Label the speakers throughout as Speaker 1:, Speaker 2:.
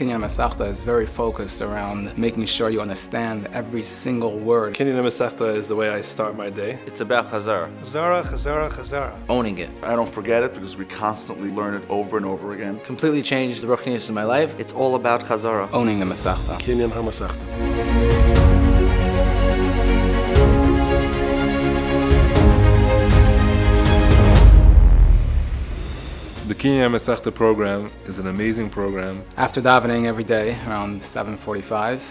Speaker 1: Kinyan Masechta is very focused around making sure you understand every single word.
Speaker 2: Kinyan Masechta is the way I start my day.
Speaker 3: It's about Chazara.
Speaker 4: Chazara, Chazara, Chazara.
Speaker 3: Owning it.
Speaker 5: I don't forget it because we constantly learn it over and over again.
Speaker 6: Completely changed the ruchnius in my life.
Speaker 3: It's all about Chazara.
Speaker 1: Owning the Masechta.
Speaker 2: Kinyan HaMasechta.
Speaker 7: The Kinyan Masechta program is an amazing program.
Speaker 1: After davening every day around 7:45,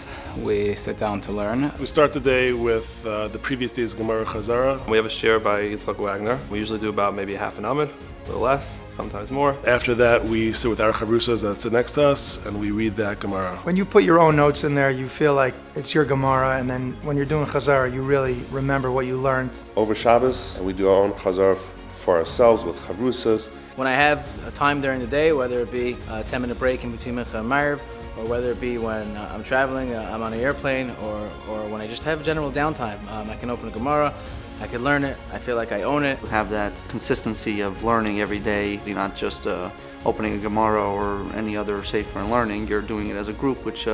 Speaker 1: we sit down to learn.
Speaker 2: We start the day with the previous day's Gemara Chazara. We have a share by Yitzchak Wagner. We usually do about maybe half an amud, a little less, sometimes more. After that, we sit with our chavrusas that sit next to us, and we read that Gemara.
Speaker 4: When you put your own notes in there, you feel like it's your Gemara, and then when you're doing Chazara, you really remember what you learned.
Speaker 8: Over Shabbos, we do our own Chazara for ourselves with chavrusas.
Speaker 6: When I have a time during the day, whether it be a 10-minute break in between Mincha and Ma'ariv, or whether it be when I'm traveling, I'm on an airplane, or when I just have general downtime, I can open a Gemara, I can learn it, I feel like I own it.
Speaker 3: Have that consistency of learning every day. You're not just opening a Gemara or any other sefer and learning. You're doing it as a group, which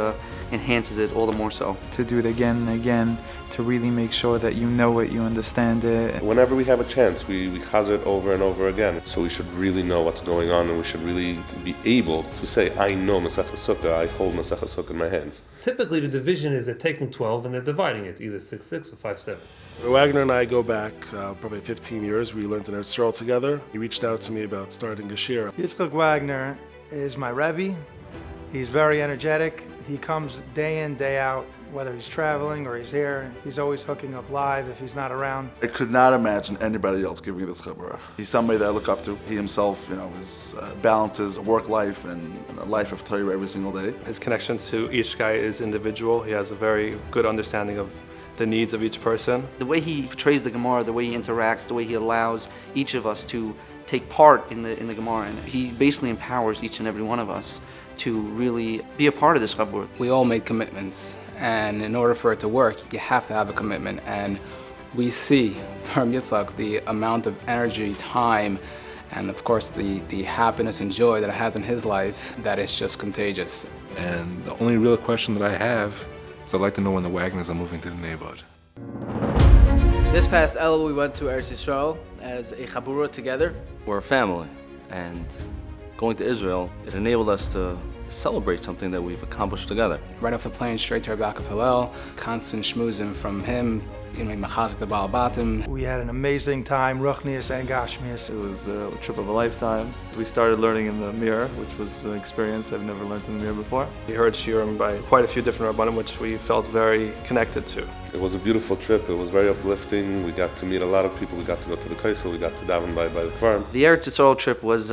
Speaker 3: enhances it all the more so.
Speaker 9: To do it again and again, to really make sure that you know it, you understand it.
Speaker 8: Whenever we have a chance, we chaz it over and over again. So we should really know what's going on, and we should really be able to say, I know Masechta Sukkah, I hold Masechta Sukkah in my hands.
Speaker 10: Typically the division is they're taking 12 and they're dividing it, either 6-6 or 5-7.
Speaker 2: Wagner and I go back probably 15 years. We learned in Eretz Yisrael together. He reached out to me about starting a shir.
Speaker 4: Yitzchak Wagner is my Rebbe. He's very energetic. He comes day in, day out, whether he's traveling or he's here. He's always hooking up live if he's not around.
Speaker 5: I could not imagine anybody else giving me this Chabura. He's somebody that I look up to. He himself, balances work life and a life of Torah every single day.
Speaker 2: His connection to each guy is individual. He has a very good understanding of the needs of each person.
Speaker 3: The way he portrays the Gemara, the way he interacts, the way he allows each of us to take part in the Gemara, and he basically empowers each and every one of us to really be a part of this Chabur.
Speaker 1: We all made commitments, and in order for it to work, you have to have a commitment. And we see from Yitzchak the amount of energy, time, and of course the happiness and joy that it has in his life that is just contagious.
Speaker 7: And the only real question that I have is I'd like to know when the Wagners are moving to the neighborhood.
Speaker 6: This past Elul, we went to Eretz Yisrael as a Chabura together.
Speaker 11: We're a family, and going to Israel, it enabled us to celebrate something that we've accomplished together.
Speaker 1: Right off the plane, straight to our back of Hillel, constant schmoozing from him, machazik the Baal Batim.
Speaker 4: We had an amazing time, ruchnius and gashmius.
Speaker 12: It was a trip of a lifetime. We started learning in the mirror, which was an experience I've never learned in the mirror before.
Speaker 2: We heard shiurim by quite a few different rabbanim, which we felt very connected to.
Speaker 8: It was a beautiful trip. It was very uplifting. We got to meet a lot of people. We got to go to the Kaisel. We got to daven by the farm.
Speaker 3: The Eretz Yisrael trip was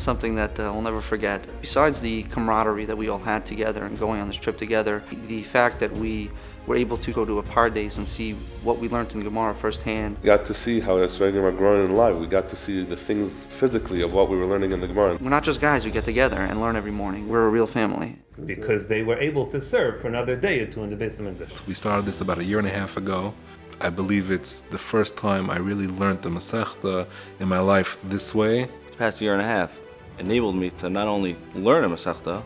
Speaker 3: something that I'll never forget. Besides the camaraderie that we all had together and going on this trip together, the fact that we were able to go to a pardes and see what we learned in Gemara firsthand.
Speaker 8: We got to see how Yisraelim are growing in life. We got to see the things physically of what we were learning in the Gemara.
Speaker 3: We're not just guys who get together and learn every morning. We're a real family.
Speaker 10: Because they were able to serve for another day or two in the Beis Hamikdash.
Speaker 7: We started this about 1.5 years ago. I believe it's the first time I really learned the Masechta in my life this way.
Speaker 11: The past 1.5 years enabled me to not only learn a Masechta,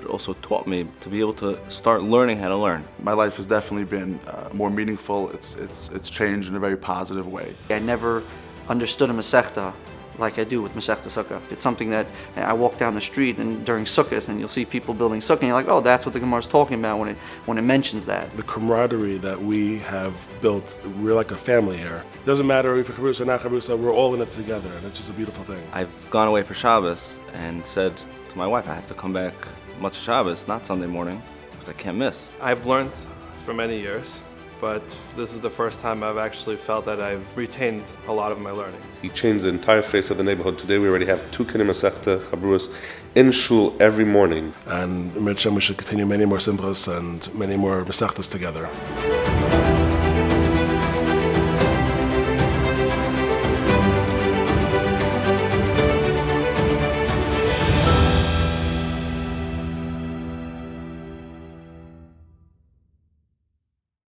Speaker 11: but also taught me to be able to start learning how to learn.
Speaker 5: My life has definitely been more meaningful. It's changed in a very positive way.
Speaker 3: I never understood a Masechta like I do with Masechta Sukkah. It's something that I walk down the street and during Sukkahs and you'll see people building Sukkah and you're like, oh, that's what the Gemara is talking about when it mentions that.
Speaker 2: The camaraderie that we have built, we're like a family here. It doesn't matter if you're Chabrusa or not Chabrusa, we're all in it together, and it's just a beautiful thing.
Speaker 11: I've gone away for Shabbos and said to my wife, I have to come back Motzei Shabbos, not Sunday morning, because I can't miss. I've learned for many years, but this is the first time I've actually felt that I've retained a lot of my learning.
Speaker 8: He changed the entire face of the neighborhood. Today we already have 2 Kinyan Masechta Chaburas in shul every morning.
Speaker 2: And we should continue many more simchas and many more Masechtas together.